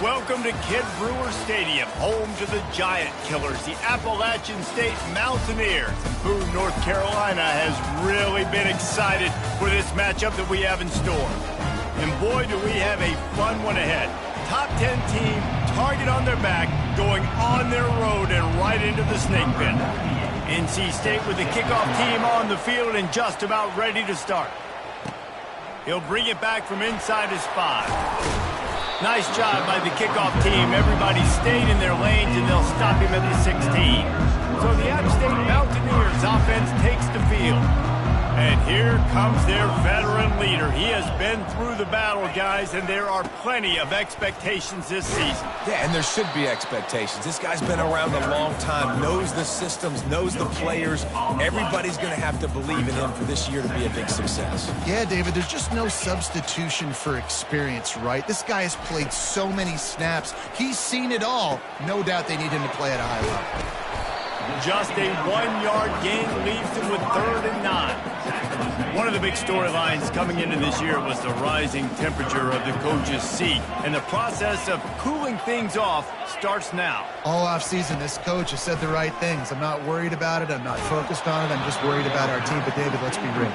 Welcome to Kidd Brewer Stadium, home to the Giant Killers, the Appalachian State Mountaineers. Boone, North Carolina has really been excited for this matchup that we have in store. And boy, do we have a fun one ahead. Top 10 team, target on their back, going on their road and right into the snake pit. NC State with the kickoff team on the field and just about ready to start. He'll bring it back from inside his 5. Nice job by the kickoff team. Everybody stayed in their lanes, and they'll stop him at the 16. So the App State Mountaineers offense takes the field. And here comes their veteran leader. He has been through the battle, guys, and there are plenty of expectations this season. Yeah, and there should be expectations. This guy's been around a long time, knows the systems, knows the players. Everybody's going to have to believe in him for this year to be a big success. Yeah, David, there's just no substitution for experience, right? This guy has played so many snaps. He's seen it all. No doubt they need him to play at a high level. Just a 1-yard gain leaves him with 3rd and 9. One of the big storylines coming into this year was the rising temperature of the coach's seat. And the process of cooling things off starts now. All offseason, this coach has said the right things. I'm not worried about it. I'm not focused on it. I'm just worried about our team. But, David, let's be real.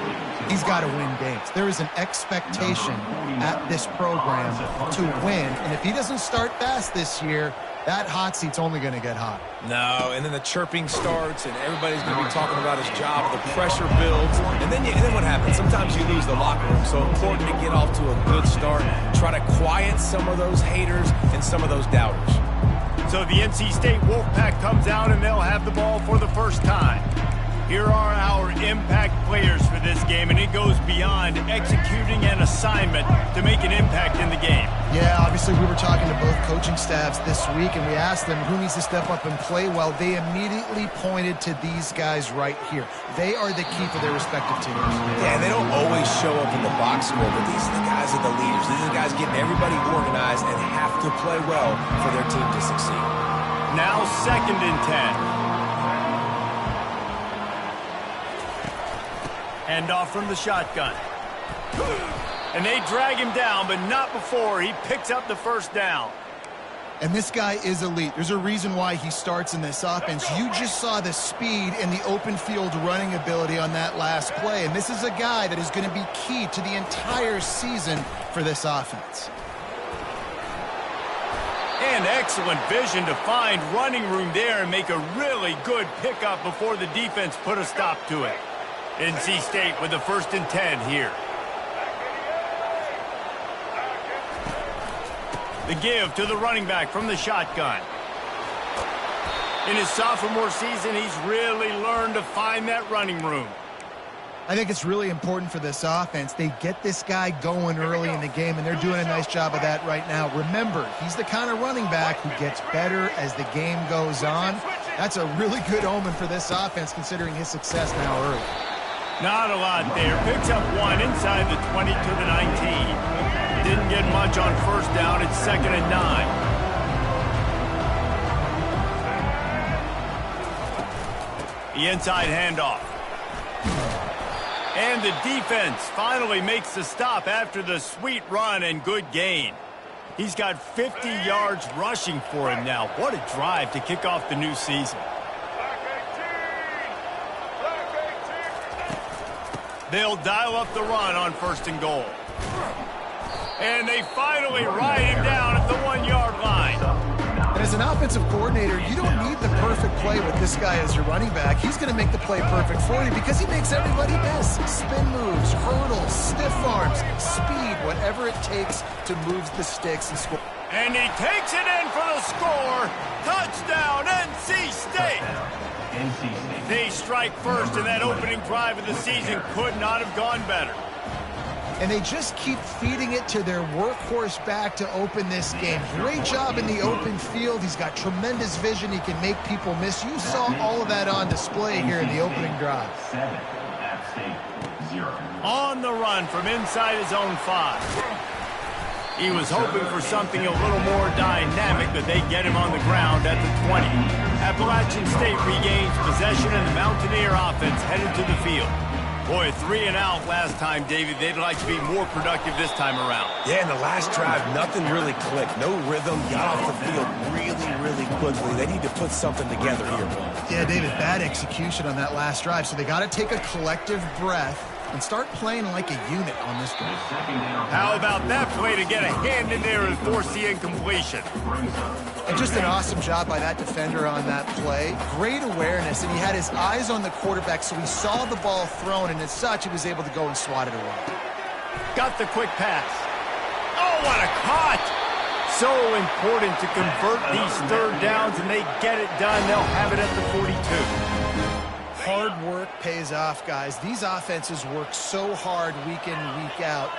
He's got to win games. There is an expectation at this program to win. And if he doesn't start fast this year, that hot seat's only going to get hot. No, and then the chirping starts, and everybody's going to be talking about his job. The pressure builds, and then what happens? Sometimes you lose the locker room. So important to get off to a good start. Try to quiet some of those haters and some of those doubters. So the NC State Wolfpack comes out, and they'll have the ball for the first time. Here are our impact players for this game, and it goes beyond executing an assignment to make an impact in the game. Yeah, obviously we were talking to both coaching staffs this week, and we asked them who needs to step up and play well. They immediately pointed to these guys right here. They are the key for their respective teams. Yeah, they don't always show up in the box score, but these are the guys that are the leaders. These are the guys getting everybody organized and have to play well for their team to succeed. Now 2nd and 10. Handoff from the shotgun. And they drag him down, but not before he picks up the first down. And this guy is elite. There's a reason why he starts in this offense. You just saw the speed and the open field running ability on that last play. And this is a guy that is going to be key to the entire season for this offense. And excellent vision to find running room there and make a really good pickup before the defense put a stop to it. NC State with the 1st and 10 here. The give to the running back from the shotgun. In his sophomore season, he's really learned to find that running room. I think it's really important for this offense. They get this guy going early in the game, and they're doing a nice job of that right now. Remember, he's the kind of running back who gets better as the game goes on. That's a really good omen for this offense, considering his success now early. Not a lot there. Picks up 1 inside the 20 to the 19. Didn't get much on 1st down. It's 2nd and 9. The inside handoff. And the defense finally makes the stop after the sweet run and good gain. He's got 50 yards rushing for him now. What a drive to kick off the new season. They'll dial up the run on 1st and goal. And they finally ride him down at the 1-yard line. And as an offensive coordinator, you don't need the perfect play with this guy as your running back. He's going to make the play perfect for you because he makes everybody miss. Spin moves, hurdles, stiff arms, speed, whatever it takes to move the sticks and score. And he takes it in for the score. Touchdown, NC State. They strike first, and that opening drive of the season could not have gone better. And they just keep feeding it to their workhorse back to open this game. Great job in the open field. He's got tremendous vision. He can make people miss. You saw all of that on display here in the opening drive. On the run from inside his own 5. He was hoping for something a little more dynamic, but they get him on the ground at the 20. Appalachian State regains possession, and the Mountaineer offense headed to the field. Boy, 3 and out last time, David. They'd like to be more productive this time around. Yeah, in the last drive, nothing really clicked. No rhythm, got off the field really quickly. They need to put something together here, Will. Yeah, David, bad execution on that last drive. So they got to take a collective breath and start playing like a unit on this drive. How about that play to get a hand in there and force the incompletion? And just an awesome job by that defender on that play. Great awareness, and he had his eyes on the quarterback, so he saw the ball thrown, and as such, he was able to go and swat it away. Got the quick pass. Oh, what a caught! So important to convert these third downs, and they get it done. They'll have it at the 42. Hard work pays off, guys. These offenses work so hard week in, week out,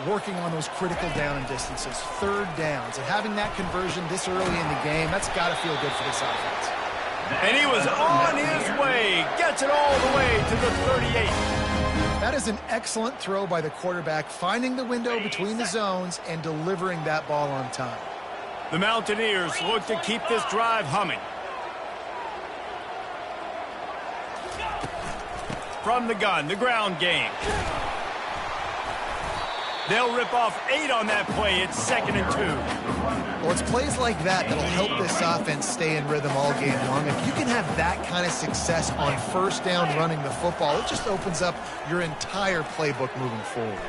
working on those critical down and distances, third downs, and having that conversion this early in the game, that's got to feel good for this offense. And he was on his way, gets it all the way to the 38. That is an excellent throw by the quarterback, finding the window between the zones and delivering that ball on time. The Mountaineers look to keep this drive humming. From the gun, the ground game. They'll rip off 8 on that play. It's 2nd and 2. Well, it's plays like that that'll help this offense stay in rhythm all game long. If you can have that kind of success on first down running the football, it just opens up your entire playbook moving forward.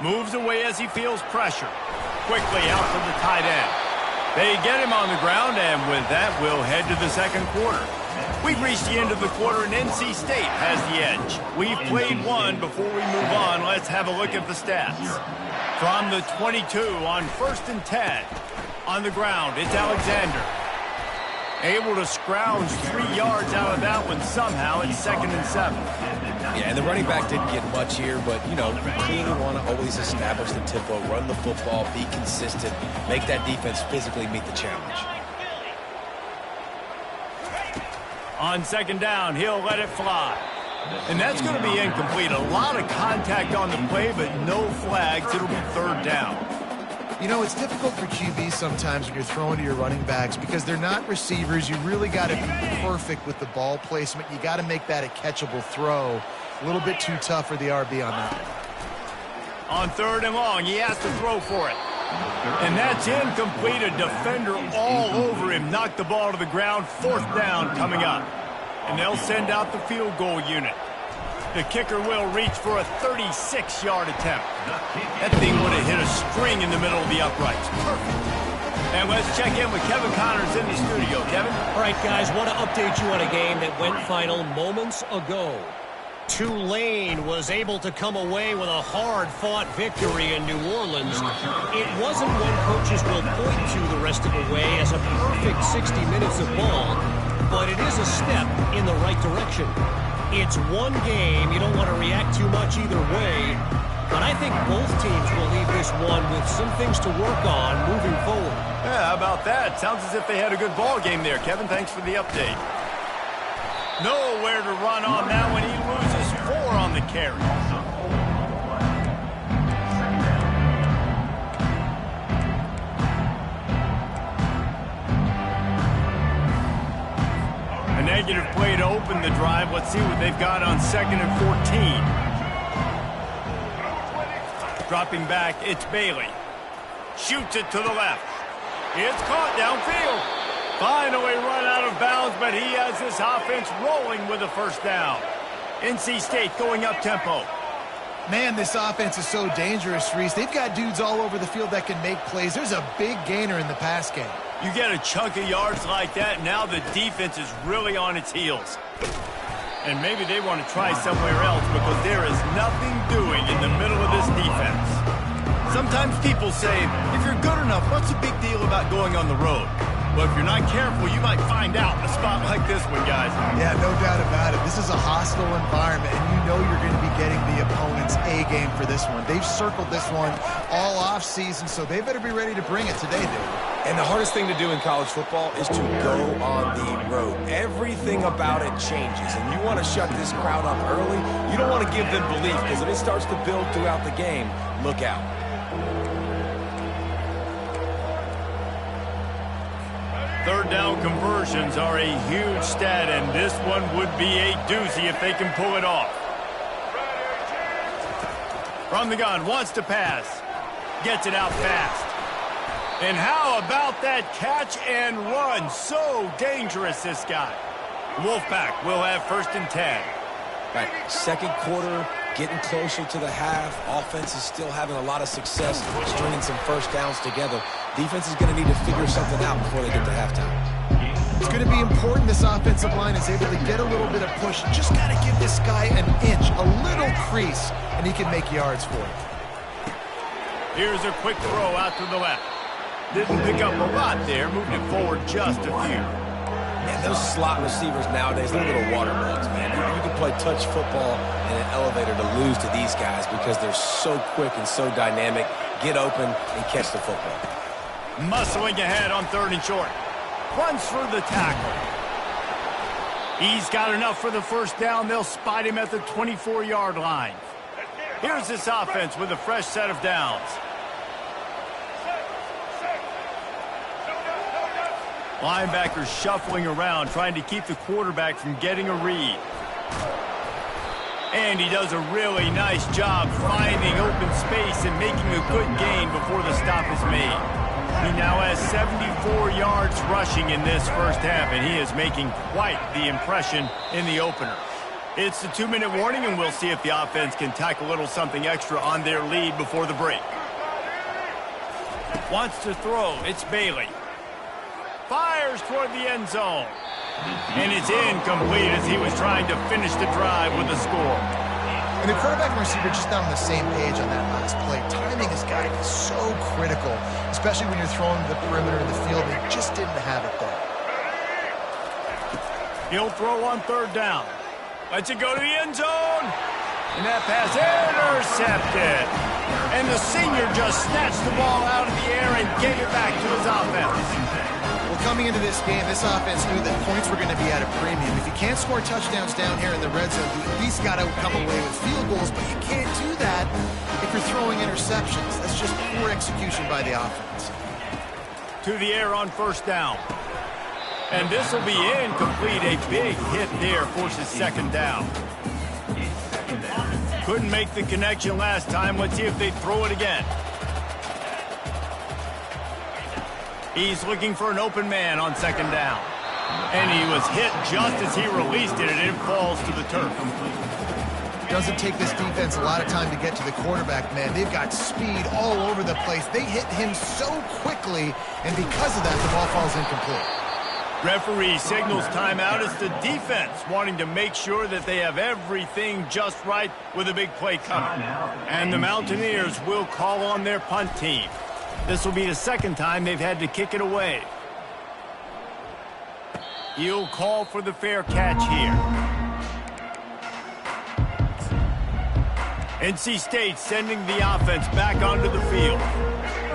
Moves away as he feels pressure. Quickly out to the tight end. They get him on the ground, and with that, we'll head to the second quarter. We've reached the end of the quarter, and NC State has the edge. We've played one. Before we move on, let's have a look at the stats. From the 22 on 1st and 10. On the ground, it's Alexander. Able to scrounge 3 yards out of that one somehow. It's 2nd and 7. Yeah, and the running back didn't get much here, but, you know, you clearly want to always establish the tempo, run the football, be consistent, make that defense physically meet the challenge. On 2nd down, he'll let it fly. And that's going to be incomplete. A lot of contact on the play, but no flags. It'll be 3rd down. You know, it's difficult for QBs sometimes when you're throwing to your running backs because they're not receivers. You really got to be perfect with the ball placement. You got to make that a catchable throw. A little bit too tough for the RB on that. On 3rd and long, he has to throw for it. And that's incomplete. A defender all over him. Knocked the ball to the ground. 4th down coming up. And they'll send out the field goal unit. The kicker will reach for a 36-yard attempt. That thing would have hit a string in the middle of the uprights. Perfect. And let's check in with Kevin Connors in the studio. Kevin? All right, guys, want to update you on a game that went final moments ago. Tulane was able to come away with a hard-fought victory in New Orleans. It wasn't one coaches will point to the rest of the way as a perfect 60 minutes of ball, but it is a step in the right direction. It's one game. You don't want to react too much either way, but I think both teams will leave this one with some things to work on moving forward. Yeah, how about that? Sounds as if they had a good ball game there. Kevin, thanks for the update. Nowhere to run on that one. He loses 4 on the carry. A negative play to open the drive. Let's see what they've got on 2nd and 14. Dropping back, it's Bailey. Shoots it to the left. It's caught downfield. Finally run out of bounds, but he has this offense rolling with a 1st down. NC State going up-tempo. Man, this offense is so dangerous, Reese. They've got dudes all over the field that can make plays. There's a big gainer in the pass game. You get a chunk of yards like that, now the defense is really on its heels. And maybe they want to try somewhere else because there is nothing doing in the middle of this defense. Sometimes people say, if you're good enough, what's the big deal about going on the road? Well, if you're not careful, you might find out in a spot like this one, guys. Yeah, no doubt about it. This is a hostile environment, and you know you're going to be getting the opponent's A game for this one. They've circled this one all off season, so they better be ready to bring it today, dude. And the hardest thing to do in college football is to go on the road. Everything about it changes, and you want to shut this crowd up early. You don't want to give them belief, because if it starts to build throughout the game, look out. Third down conversions are a huge stat, and this one would be a doozy if they can pull it off. From the gun, wants to pass. Gets it out fast. And how about that catch and run? So dangerous, this guy. Wolfpack will have 1st and 10. Right, second quarter, getting closer to the half. Offense is still having a lot of success stringing some first downs together. Defense is going to need to figure something out before they get to halftime. It's going to be important this offensive line is able to get a little bit of push. Just got to give this guy an inch, a little crease, and he can make yards for it. Here's a quick throw out to the left. Didn't pick up a lot there, moving it forward just a few. Man, those slot receivers nowadays, they're little water bugs, man. You can play touch football in an elevator to lose to these guys because they're so quick and so dynamic. Get open and catch the football. Muscling ahead on 3rd and short. Runs through the tackle. He's got enough for the first down. They'll spot him at the 24-yard line. Here's this offense with a fresh set of downs. Linebackers shuffling around, trying to keep the quarterback from getting a read. And he does a really nice job finding open space and making a good gain before the stop is made. He now has 74 yards rushing in this first half, and he is making quite the impression in the opener. It's the 2-minute warning, and we'll see if the offense can tack a little something extra on their lead before the break. Wants to throw. It's Bailey. Fires toward the end zone. And it's incomplete as he was trying to finish the drive with a score. And the quarterback and receiver just not on the same page on that last play. Timing has got to be so critical, especially when you're throwing to the perimeter of the field. They just didn't have it there. He'll throw on 3rd down. Lets it go to the end zone. And that pass intercepted. And the senior just snatched the ball out of the air and gave it back to his offense. Well, coming into this game, this offense knew that points were going to be at a premium. If you can't score touchdowns down here in the red zone, you at least got to come away with field goals, but you can't do that if you're throwing interceptions. That's just poor execution by the offense. To the air on 1st down. And this will be incomplete. A big hit there forces 2nd down. Couldn't make the connection last time. Let's see if they throw it again. He's looking for an open man on 2nd down. And he was hit just as he released it, and it falls to the turf. Doesn't take this defense a lot of time to get to the quarterback, man. They've got speed all over the place. They hit him so quickly, and because of that, the ball falls incomplete. Referee signals timeout. It's the defense wanting to make sure that they have everything just right with a big play coming. And the Mountaineers will call on their punt team. This will be the 2nd time they've had to kick it away. He'll call for the fair catch here. NC State sending the offense back onto the field.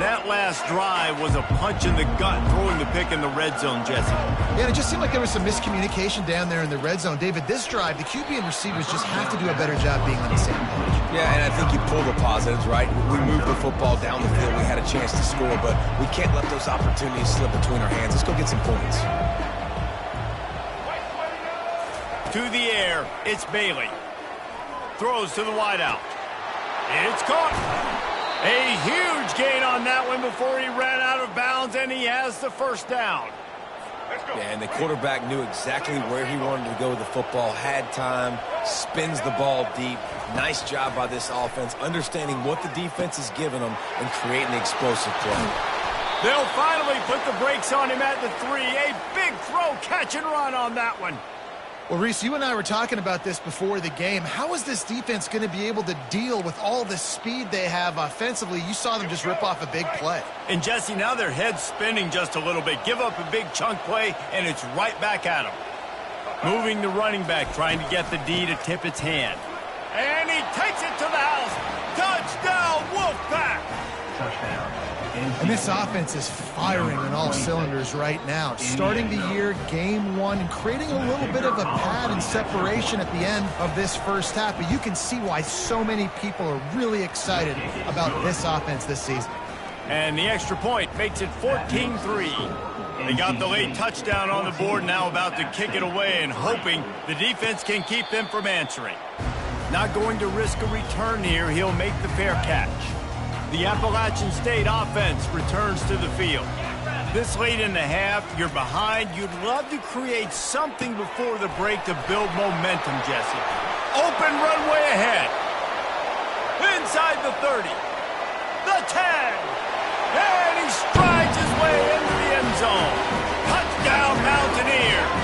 That last drive was a punch in the gut, throwing the pick in the red zone, Jesse. Yeah, it just seemed like there was some miscommunication down there in the red zone. David, this drive, the QB and receivers just have to do a better job being on the same page. Yeah, and I think you pull the positives, right? We moved the football down the field. We had a chance to score, but we can't let those opportunities slip between our hands. Let's go get some points. To the air, it's Bailey. Throws to the wideout. It's caught. A huge gain on that one before he ran out of bounds, and he has the 1st down. Yeah, and the quarterback knew exactly where he wanted to go with the football, had time, spins the ball deep. Nice job by this offense, understanding what the defense is giving them and creating the explosive play. They'll finally put the brakes on him at the 3. A big throw, catch and run on that one. Well, Reese, you and I were talking about this before the game. How is this defense going to be able to deal with all the speed they have offensively? You saw them just rip off a big play. And, Jesse, now their head's spinning just a little bit. Give up a big chunk play, and it's right back at them. Moving the running back, trying to get the D to tip its hand. And he takes it to the house. Touchdown, Wolfpack! Touchdown. And this offense is firing on all cylinders right now. Starting the year, game 1, and creating a little bit of a pad and separation at the end of this first half. But you can see why so many people are really excited about this offense this season. And the extra point makes it 14-3. They got the late touchdown on the board, now about to kick it away and hoping the defense can keep them from answering. Not going to risk a return here. He'll make the fair catch. The Appalachian State offense returns to the field. This late in the half, you're behind. You'd love to create something before the break to build momentum, Jesse. Open runway ahead. Inside the 30. The 10. And he strides his way into the end zone. Touchdown, Mountaineers.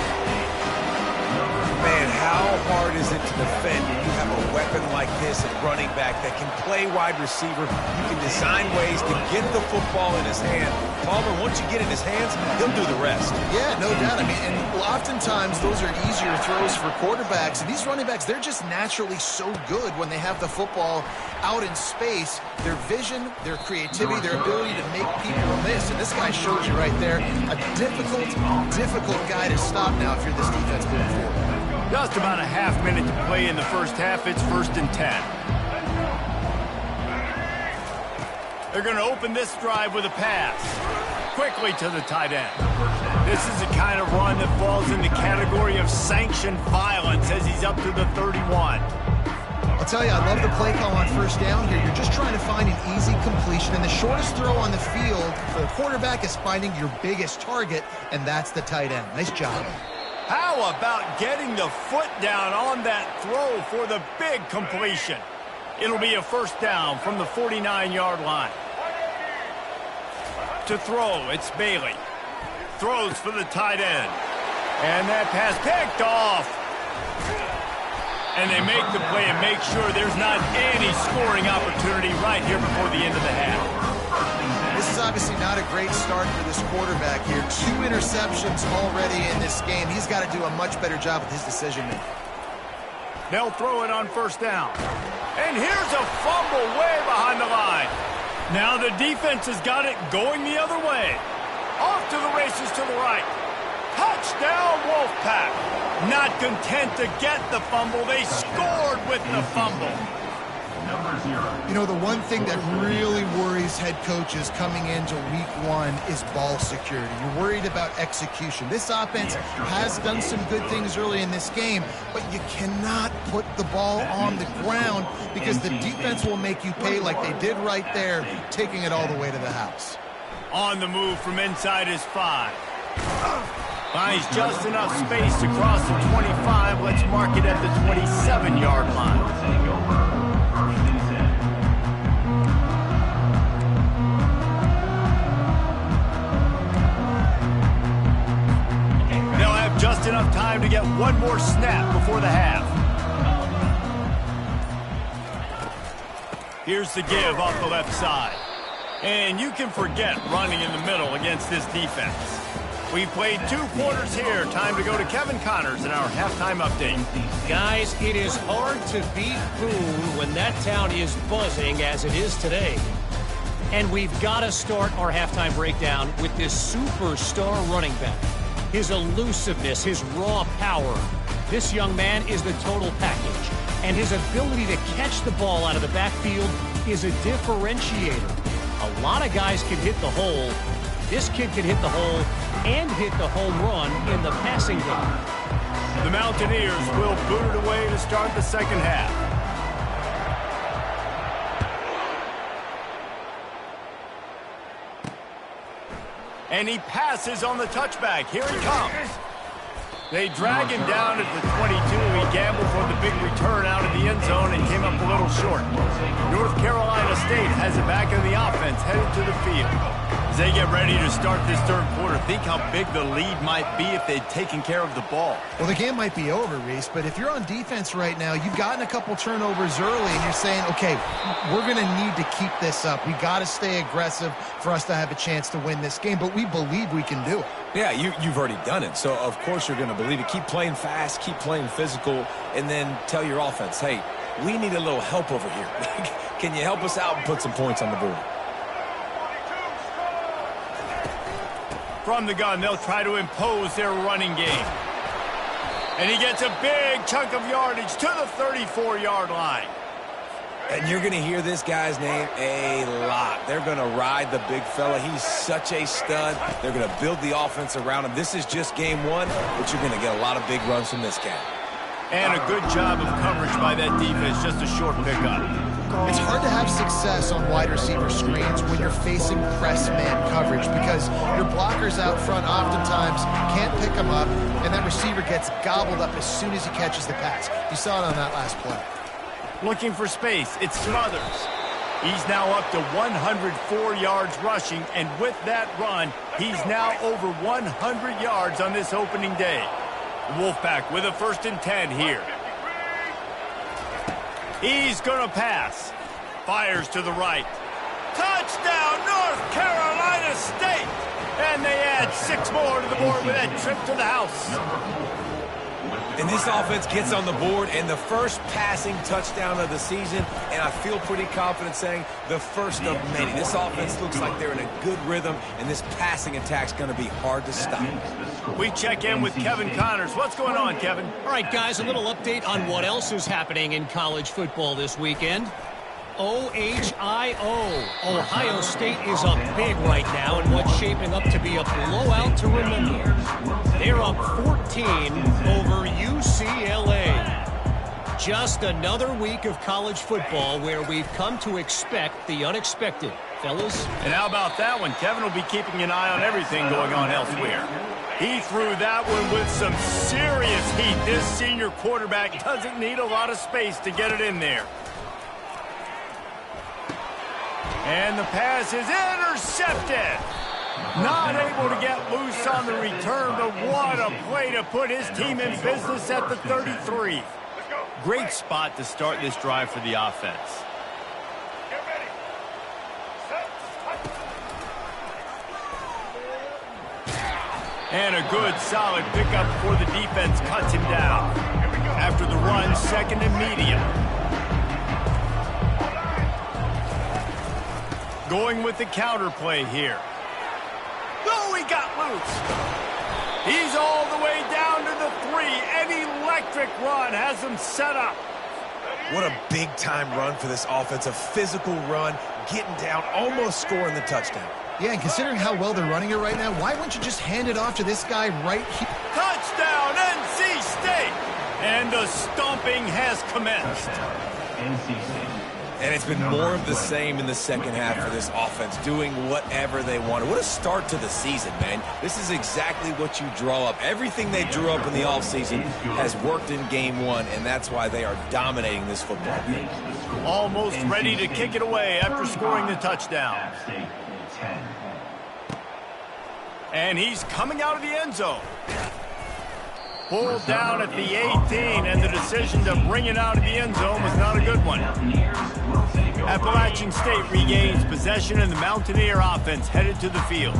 Man, how hard is it to defend when you have a weapon like this at running back that can play wide receiver? You can design ways to get the football in his hand. Palmer, once you get in his hands, he'll do the rest. Yeah, no doubt. I mean, and oftentimes those are easier throws for quarterbacks. And these running backs, they're just naturally so good when they have the football out in space. Their vision, their creativity, their ability to make people miss. And this guy shows you right there a difficult guy to stop now if you're this defense moving forward. Just about a half minute to play in the first half. It's 1st and 10. They're going to open this drive with a pass. Quickly to the tight end. This is the kind of run that falls in the category of sanctioned violence as he's up to the 31. I'll tell you, I love the play call on first down here. You're just trying to find an easy completion, and the shortest throw on the field for the quarterback is finding your biggest target, and that's the tight end. Nice job. How about getting the foot down on that throw for the big completion? It'll be a first down from the 49-yard line. To throw, it's Bailey. Throws for the tight end. And that pass picked off. And they make the play and make sure there's not any scoring opportunity right here before the end of the half. This is obviously not a great start for this quarterback here. 2 interceptions already in this game. He's got to do a much better job with his decision-making. They'll throw it on first down. And here's a fumble way behind the line. Now the defense has got it going the other way. Off to the races to the right. Touchdown, Wolfpack. Not content to get the fumble, they scored with the fumble. You know, the one thing that really worries head coaches coming into week 1 is ball security. You're worried about execution. This offense has done some good things early in this game, but you cannot put the ball on the ground because the defense will make you pay like they did right there, taking it all the way to the house. On the move from inside his 5. Finds just enough space to cross the 25. Let's mark it at the 27-yard line. Just enough time to get one more snap before the half. Here's the give off the left side. And you can forget running in the middle against this defense. We played 2 quarters here. Time to go to Kevin Connors in our halftime update. Guys, it is hard to beat Boone when that town is buzzing as it is today. And we've got to start our halftime breakdown with this superstar running back. His elusiveness, his raw power. This young man is the total package. And his ability to catch the ball out of the backfield is a differentiator. A lot of guys can hit the hole. This kid can hit the hole and hit the home run in the passing game. The Mountaineers will boot it away to start the second half. And he passes on the touchback. Here he comes. They drag him down at the 22. He gambled for the big return out of the end zone and came up a little short. North Carolina State has it back in the offense, headed to the field. As they get ready to start this third quarter, think how big the lead might be if they'd taken care of the ball. Well, the game might be over, Reese, but if you're on defense right now, you've gotten a couple turnovers early, and you're saying, okay, we're going to need to keep this up. We got to stay aggressive for us to have a chance to win this game, but we believe we can do it. Yeah, you've already done it, so of course you're going to believe it. Keep playing fast, keep playing physical, and then tell your offense, hey, we need a little help over here. Can you help us out and put some points on the board? From the gun, they'll try to impose their running game. And he gets a big chunk of yardage to the 34-yard line. And you're going to hear this guy's name a lot. They're going to ride the big fella. He's such a stud. They're going to build the offense around him. This is just game 1, but you're going to get a lot of big runs from this guy. And a good job of coverage by that defense, just a short pickup. It's hard to have success on wide receiver screens when you're facing press man coverage because your blockers out front oftentimes can't pick them up, and that receiver gets gobbled up as soon as he catches the pass. You saw it on that last play. Looking for space, it's Smothers. He's now up to 104 yards rushing, and with that run, he's now over 100 yards on this opening day. Wolfpack with a 1st and 10 here. He's going to pass. Fires to the right. Touchdown, North Carolina State! And they add 6 more to the board with that trip to the house. And this offense gets on the board, and the first passing touchdown of the season, and I feel pretty confident saying the first of many. This offense looks like they're in a good rhythm, and this passing attack's going to be hard to stop. We check in with Kevin Connors. What's going on, Kevin? All right, guys, a little update on what else is happening in college football this weekend. OHIO. Ohio State is up big right now in what's shaping up to be a blowout to remember. They're up 14 over UCLA. Just another week of college football where we've come to expect the unexpected. Fellas? And how about that one? Kevin will be keeping an eye on everything going on elsewhere. He threw that one with some serious heat. This senior quarterback doesn't need a lot of space to get it in there. And the pass is intercepted. Not able to get loose on the return, but what a play to put his team in business at the 33. Great spot to start this drive for the offense. And a good, solid pickup before the defense cuts him down. After the run, 2nd and medium. Going with the counter play here. Oh, he got loose. He's all the way down to the 3. An electric run has him set up. What a big-time run for this offense. A physical run, getting down, almost scoring the touchdown. Yeah, and considering how well they're running it right now, why wouldn't you just hand it off to this guy right here? Touchdown, NC State! And the stomping has commenced. And it's been more of the same in the second half for this offense, doing whatever they wanted. What a start to the season, man. This is exactly what you draw up. Everything they drew up in the offseason has worked in game 1, and that's why they are dominating this football game. Almost ready to kick it away after scoring the touchdown. And he's coming out of the end zone. Pulled down at the 18, and the decision to bring it out of the end zone was not a good one. Appalachian State regains possession, and the Mountaineer offense headed to the field.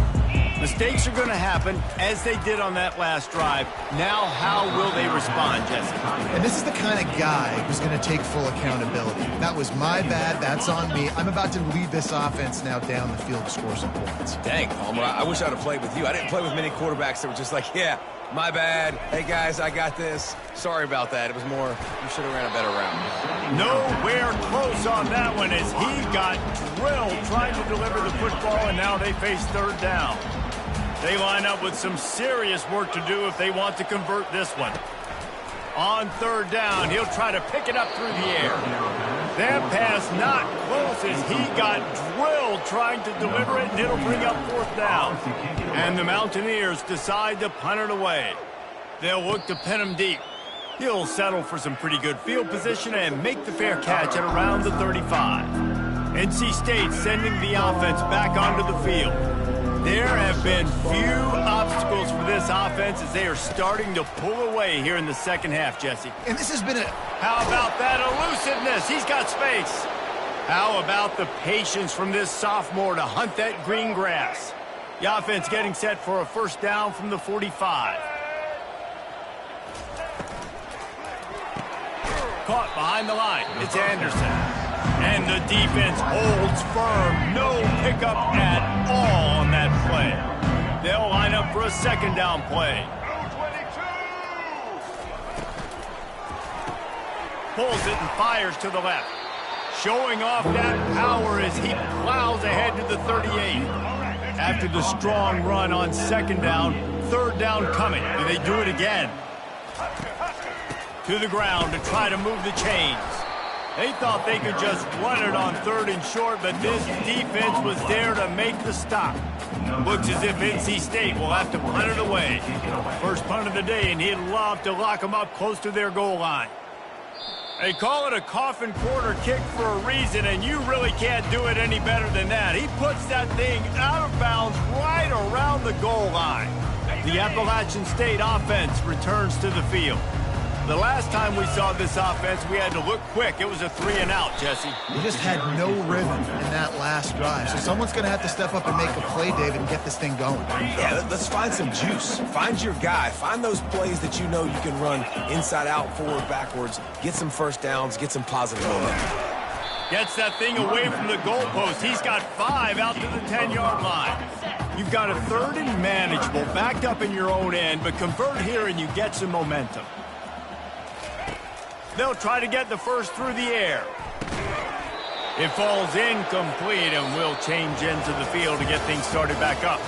Mistakes are going to happen, as they did on that last drive. Now, how will they respond, Jesse? And this is the kind of guy who's going to take full accountability. That was my bad. That's on me. I'm about to lead this offense now down the field to score some points. Dang, Palmer, I wish I would have played with you. I didn't play with many quarterbacks that were just like, yeah, my bad. Hey, guys, I got this. Sorry about that. It was more, you should have ran a better route. Nowhere close on that one as he got drilled trying to deliver the football, and now they face 3rd down. They line up with some serious work to do if they want to convert this one. On 3rd down, he'll try to pick it up through the air. That pass not close as he got drilled trying to deliver it, and it'll bring up 4th down. And the Mountaineers decide to punt it away. They'll look to pin him deep. He'll settle for some pretty good field position and make the fair catch at around the 35. NC State sending the offense back onto the field. There have been few obstacles for this offense as they are starting to pull away here in the second half, Jesse. And this has been a... How about that elusiveness? He's got space. How about the patience from this sophomore to hunt that green grass? The offense getting set for a 1st down from the 45. Caught behind the line. It's Anderson. And the defense holds firm. No pickup at all on that play. They'll line up for a 2nd down play. Pulls it and fires to the left. Showing off that power as he plows ahead to the 38. After the strong run on 2nd down, 3rd down coming. Do they do it again? To to the ground to try to move the chains. They thought they could just run it on 3rd and short, but this defense was there to make the stop. Looks as if NC State will have to punt it away. First punt of the day, and he'd love to lock them up close to their goal line. They call it a coffin corner kick for a reason, and you really can't do it any better than that. He puts that thing out of bounds right around the goal line. The Appalachian State offense returns to the field. The last time we saw this offense, we had to look quick. It was a 3-and-out, Jesse. They just had no rhythm in that last drive. So someone's going to have to step up and make a play, David, and get this thing going. Yeah, let's find some juice. Find your guy. Find those plays that you know you can run inside out, forward, backwards. Get some first downs. Get some positive momentum. Gets that thing away from the goalpost. He's got 5 out to the 10-yard line. You've got a 3rd and manageable, backed up in your own end, but convert here and you get some momentum. They'll try to get the first through the air. It falls incomplete, and we'll change into the field to get things started back up.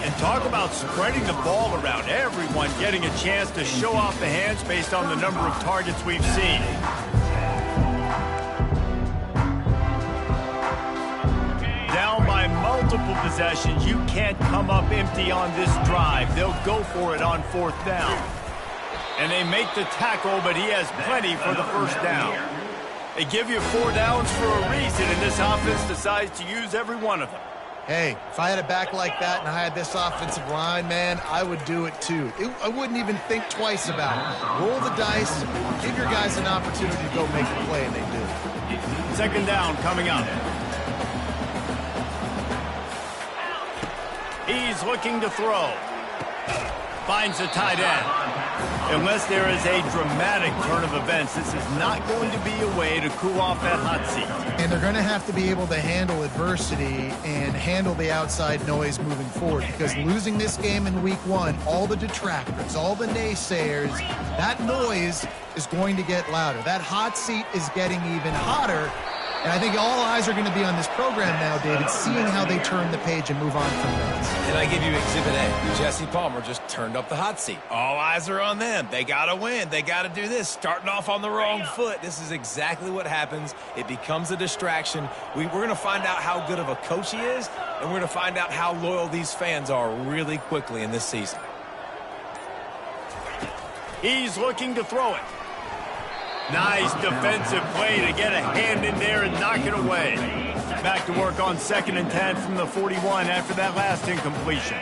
And talk about spreading the ball around. Everyone getting a chance to show off the hands based on the number of targets we've seen. Down by multiple possessions, you can't come up empty on this drive. They'll go for it on 4th down. And they make the tackle, but he has plenty for the first down. They give you 4 downs for a reason, and this offense decides to use every one of them. Hey, if I had a back like that and I had this offensive line, man, I would do it too. I wouldn't even think twice about it. Roll the dice, give your guys an opportunity to go make a play, and they do. 2nd down coming up. He's looking to throw. Finds the tight end. Unless there is a dramatic turn of events, this is not going to be a way to cool off that hot seat. And they're going to have to be able to handle adversity and handle the outside noise moving forward, because losing this game in week 1, all the detractors, all the naysayers, that noise is going to get louder. That hot seat is getting even hotter. And I think all eyes are going to be on this program now, David, seeing how they turn the page and move on from this. And I give you Exhibit A. Jesse Palmer just turned up the hot seat. All eyes are on them. They got to win. They got to do this. Starting off on the wrong foot. This is exactly what happens. It becomes a distraction. We're going to find out how good of a coach he is, and we're going to find out how loyal these fans are really quickly in this season. He's looking to throw it. Nice defensive play to get a hand in there and knock it away. Back to work on 2nd and 10 from the 41 after that last incompletion.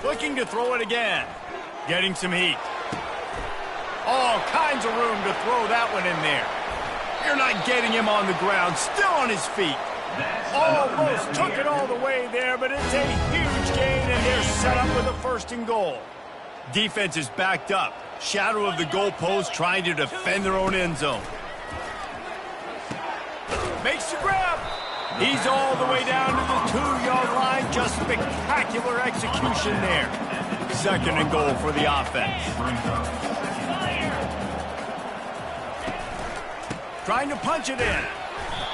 Looking to throw it again. Getting some heat. All kinds of room to throw that one in there. You're not getting him on the ground. Still on his feet. Almost took it all the way there, but it's a huge gain, and they're set up with a 1st and goal. Defense is backed up. Shadow of the goalpost, trying to defend their own end zone. Makes the grab. He's all the way down to the 2-yard line. Just spectacular execution there. 2nd and goal for the offense. Trying to punch it in.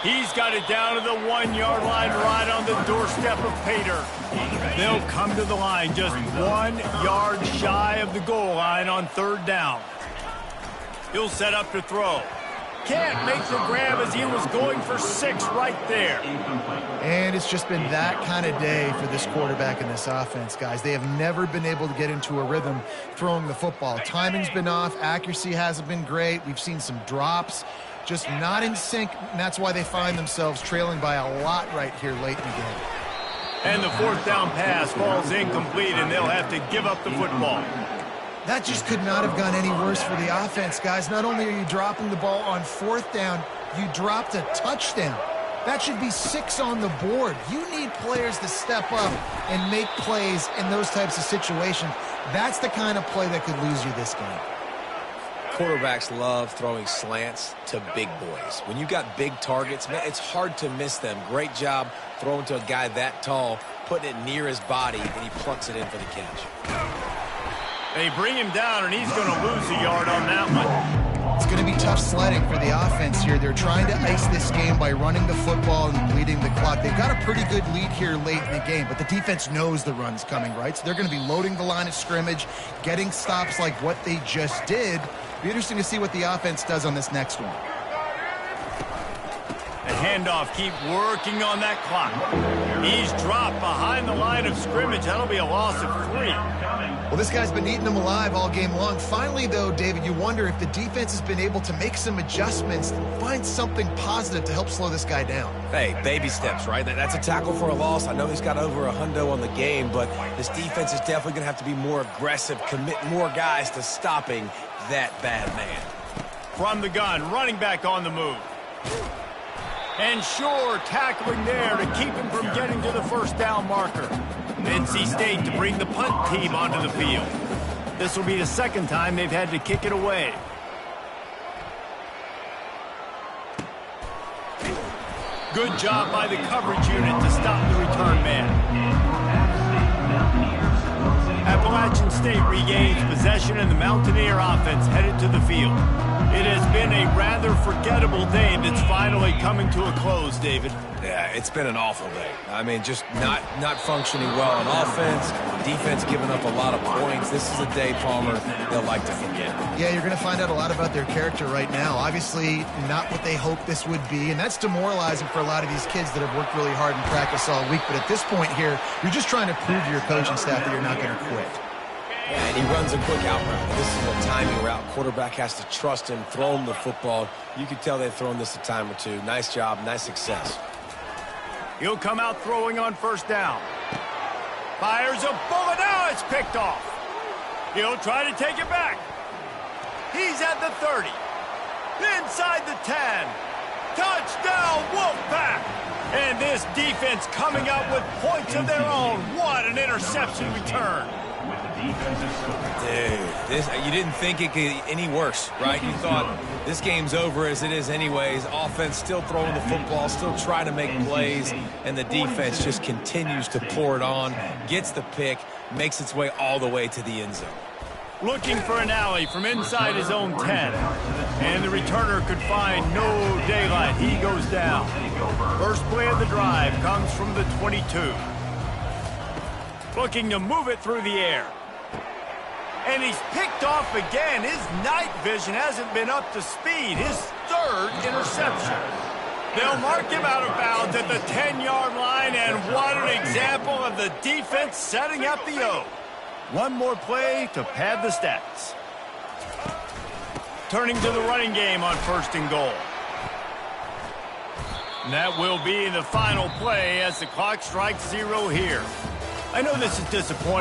He's got it down to the 1-yard line, right on the doorstep of Pater. They'll come to the line just 1 yard shy of the goal line on 3rd down. He'll set up to throw. Can't make the grab as he was going for 6 right there. And it's just been that kind of day for this quarterback and this offense, guys. They have never been able to get into a rhythm throwing the football. Timing's been off. Accuracy hasn't been great. We've seen some drops. Just not in sync, and that's why they find themselves trailing by a lot right here late in the game. And the 4th down pass falls incomplete, and they'll have to give up the football. That just could not have gone any worse for the offense, guys. Not only are you dropping the ball on 4th down, you dropped a touchdown. That should be 6 on the board. You need players to step up and make plays in those types of situations. That's the kind of play that could lose you this game. Quarterbacks love throwing slants to big boys. When you've got big targets, man, it's hard to miss them. Great job throwing to a guy that tall, putting it near his body, and he plunks it in for the catch. They bring him down, and he's going to lose a yard on that one. It's going to be tough sledding for the offense here. They're trying to ice this game by running the football and bleeding the clock. They've got a pretty good lead here late in the game, but the defense knows the run's coming, right? So they're going to be loading the line of scrimmage, getting stops like what they just did. Be interesting to see what the offense does on this next one. The handoff, keep working on that clock. He's dropped behind the line of scrimmage. That'll be a loss of 3. Well, this guy's been eating them alive all game long. Finally, though, David, you wonder if the defense has been able to make some adjustments, find something positive to help slow this guy down. Hey, baby steps, right? That's a tackle for a loss. I know he's got over $100 on the game, but this defense is definitely going to have to be more aggressive, commit more guys to stopping that bad man. From the gun, running back on the move. And sure, tackling there to keep him from getting to the first down marker. NC State to bring the punt team onto the field. This will be the second time they've had to kick it away. Good job by the coverage unit to stop the return man. Appalachian State regains possession and the Mountaineer offense headed to the field. It has been a rather forgettable day that's finally coming to a close, David. Yeah, it's been an awful day. I mean, just not functioning well on offense, defense giving up a lot of points. This is a day, Palmer, they'll like to forget. Yeah, you're going to find out a lot about their character right now. Obviously, not what they hoped this would be, and that's demoralizing for a lot of these kids that have worked really hard in practice all week. But at this point here, you're just trying to prove to your coaching staff that you're not going to quit. Yeah, and he runs a quick out route. This is a timing route. Quarterback has to trust him, throw him the football. You can tell they've thrown this a time or two. Nice job, nice success. He'll come out throwing on first down. Fires a bullet. Now it's picked off. He'll try to take it back. He's at the 30. Inside the 10. Touchdown, Wolfpack. And this defense coming up with points of their own. What an interception return. Dude, you didn't think it could get any worse, right? You thought this game's over as it is anyways. Offense still throwing the football, still trying to make plays, and the defense just continues to pour it on, gets the pick, makes its way all the way to the end zone. Looking for an alley from inside his own 10. And the returner could find no daylight. He goes down. First play of the drive comes from the 22. Looking to move it through the air. And he's picked off again. His night vision hasn't been up to speed. His third interception. They'll mark him out of bounds at the 10-yard line, and what an example of the defense setting up the O. One more play to pad the stats. Turning to the running game on first and goal. And that will be the final play as the clock strikes 0 here. I know this is disappointing.